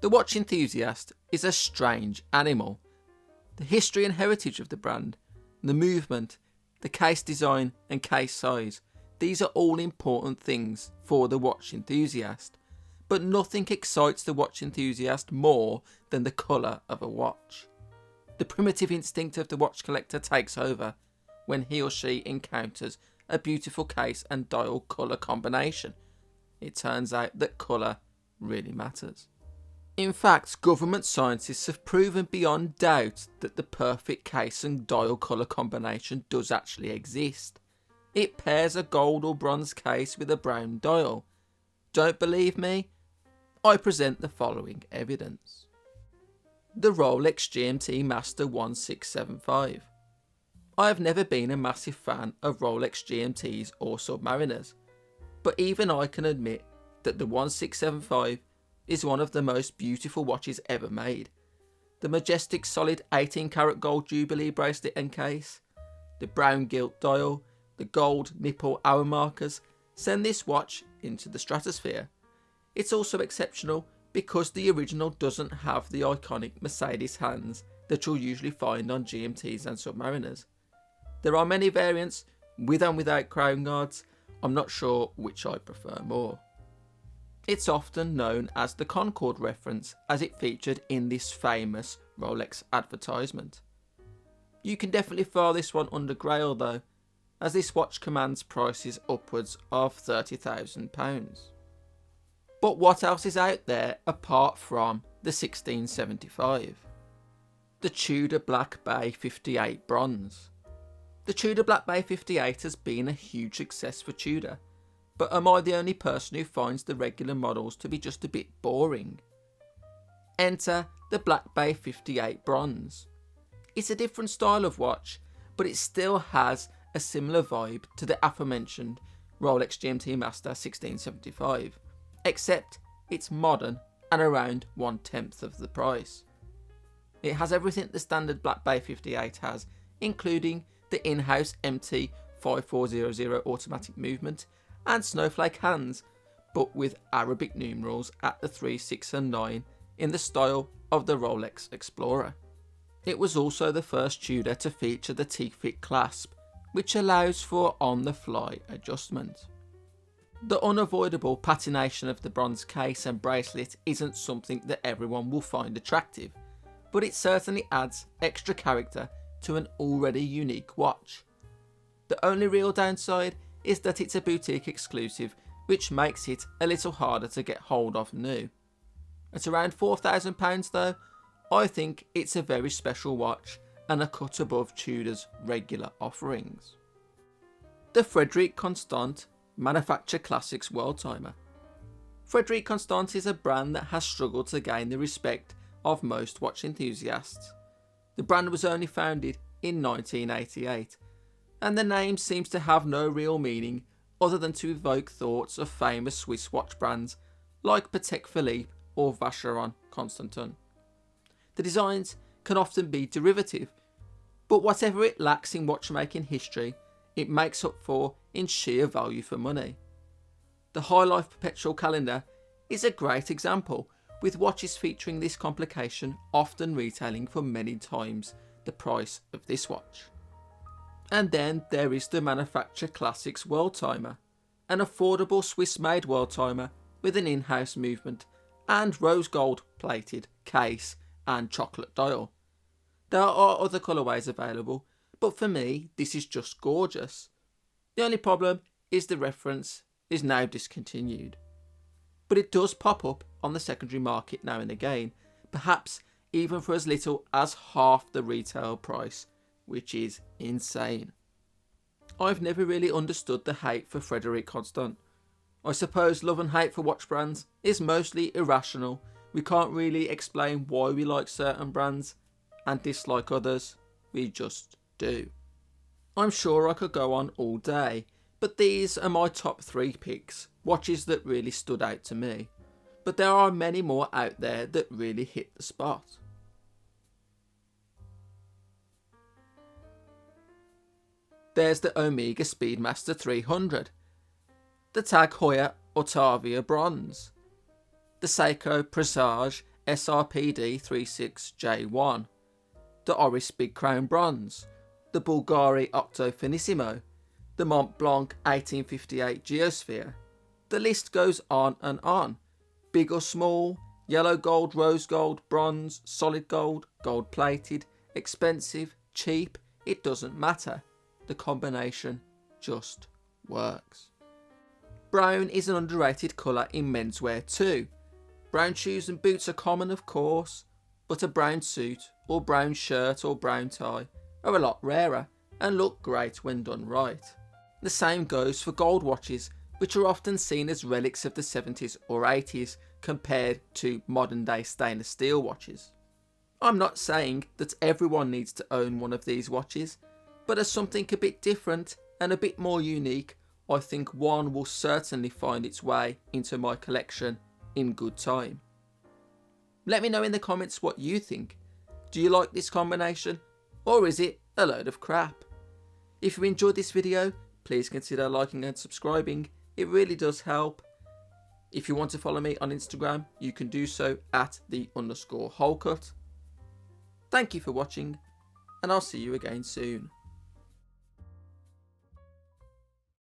The watch enthusiast is a strange animal. The history and heritage of the brand, the movement, the case design and case size, these are all important things for the watch enthusiast, but nothing excites the watch enthusiast more than the colour of a watch. The primitive instinct of the watch collector takes over when he or she encounters a beautiful case and dial colour combination. It turns out that colour really matters. In fact, government scientists have proven beyond doubt that the perfect case and dial colour combination does actually exist. It pairs a gold or bronze case with a brown dial. Don't believe me? I present the following evidence. The Rolex GMT Master 1675. I have never been a massive fan of Rolex GMTs or Submariners, but even I can admit that the 1675 is one of the most beautiful watches ever made. The majestic solid 18 karat gold Jubilee bracelet and case, the brown gilt dial, the gold nipple hour markers send this watch into the stratosphere. It's also exceptional because the original doesn't have the iconic Mercedes hands that you'll usually find on GMTs and Submariners. There are many variants with and without crown guards. I'm not sure which I prefer more. It's often known as the Concorde reference as it featured in this famous Rolex advertisement. You can definitely file this one under Grail though, as this watch commands prices upwards of £30,000. But what else is out there apart from the 1675? The Tudor Black Bay 58 Bronze. The Tudor Black Bay 58 has been a huge success for Tudor, but am I the only person who finds the regular models to be just a bit boring? Enter the Black Bay 58 Bronze. It's a different style of watch, but it still has a similar vibe to the aforementioned Rolex GMT Master 1675, except it's modern and around 1/10 of the price. It has everything the standard Black Bay 58 has, including the in-house MT 5400 automatic movement and snowflake hands, but with Arabic numerals at the 3, 6 and 9 in the style of the Rolex Explorer. It was also the first Tudor to feature the T-fit clasp, which allows for on-the-fly adjustment. The unavoidable patination of the bronze case and bracelet isn't something that everyone will find attractive, but it certainly adds extra character to an already unique watch. The only real downside is that it's a boutique exclusive, which makes it a little harder to get hold of new. At around £4,000 though, I think it's a very special watch and a cut above Tudor's regular offerings. The Frederique Constant Manufacture Classics World Timer. Frederique Constant is a brand that has struggled to gain the respect of most watch enthusiasts. The brand was only founded in 1988, and the name seems to have no real meaning other than to evoke thoughts of famous Swiss watch brands like Patek Philippe or Vacheron Constantin. The designs can often be derivative, but whatever it lacks in watchmaking history, it makes up for in sheer value for money. The High Life Perpetual Calendar is a great example, with watches featuring this complication often retailing for many times the price of this watch. And then there is the Manufacture Classics World Timer, an affordable Swiss-made world timer with an in-house movement and rose gold plated case and chocolate dial. There are other colourways available, but for me this is just gorgeous. The only problem is the reference is now discontinued. But it does pop up on the secondary market now and again, perhaps even for as little as half the retail price, which is insane. I've never really understood the hate for Frederique Constant. I suppose love and hate for watch brands is mostly irrational. We can't really explain why we like certain brands and dislike others, we just do. I'm sure I could go on all day, but these are my top 3 picks, watches that really stood out to me. But there are many more out there that really hit the spot. There's the Omega Speedmaster 300, the Tag Heuer Otavia Bronze, the Seiko Presage SRPD 36J1, the Oris Big Crown Bronze, the Bulgari Octo Finissimo, the Mont Blanc 1858 Geosphere. The list goes on and on. Big or small, yellow gold, rose gold, bronze, solid gold, gold plated, expensive, cheap, it doesn't matter. The combination just works. Brown is an underrated colour in menswear too. Brown shoes and boots are common, of course, but a brown suit or brown shirt or brown tie are a lot rarer and look great when done right. The same goes for gold watches, which are often seen as relics of the 70s or 80s compared to modern day stainless steel watches. I'm not saying that everyone needs to own one of these watches, but as something a bit different and a bit more unique, I think one will certainly find its way into my collection in good time. Let me know in the comments what you think. Do you like this combination, or is it a load of crap? If you enjoyed this video, please consider liking and subscribing, it really does help. If you want to follow me on Instagram, you can do so at @_holecut. Thank you for watching, and I'll see you again soon.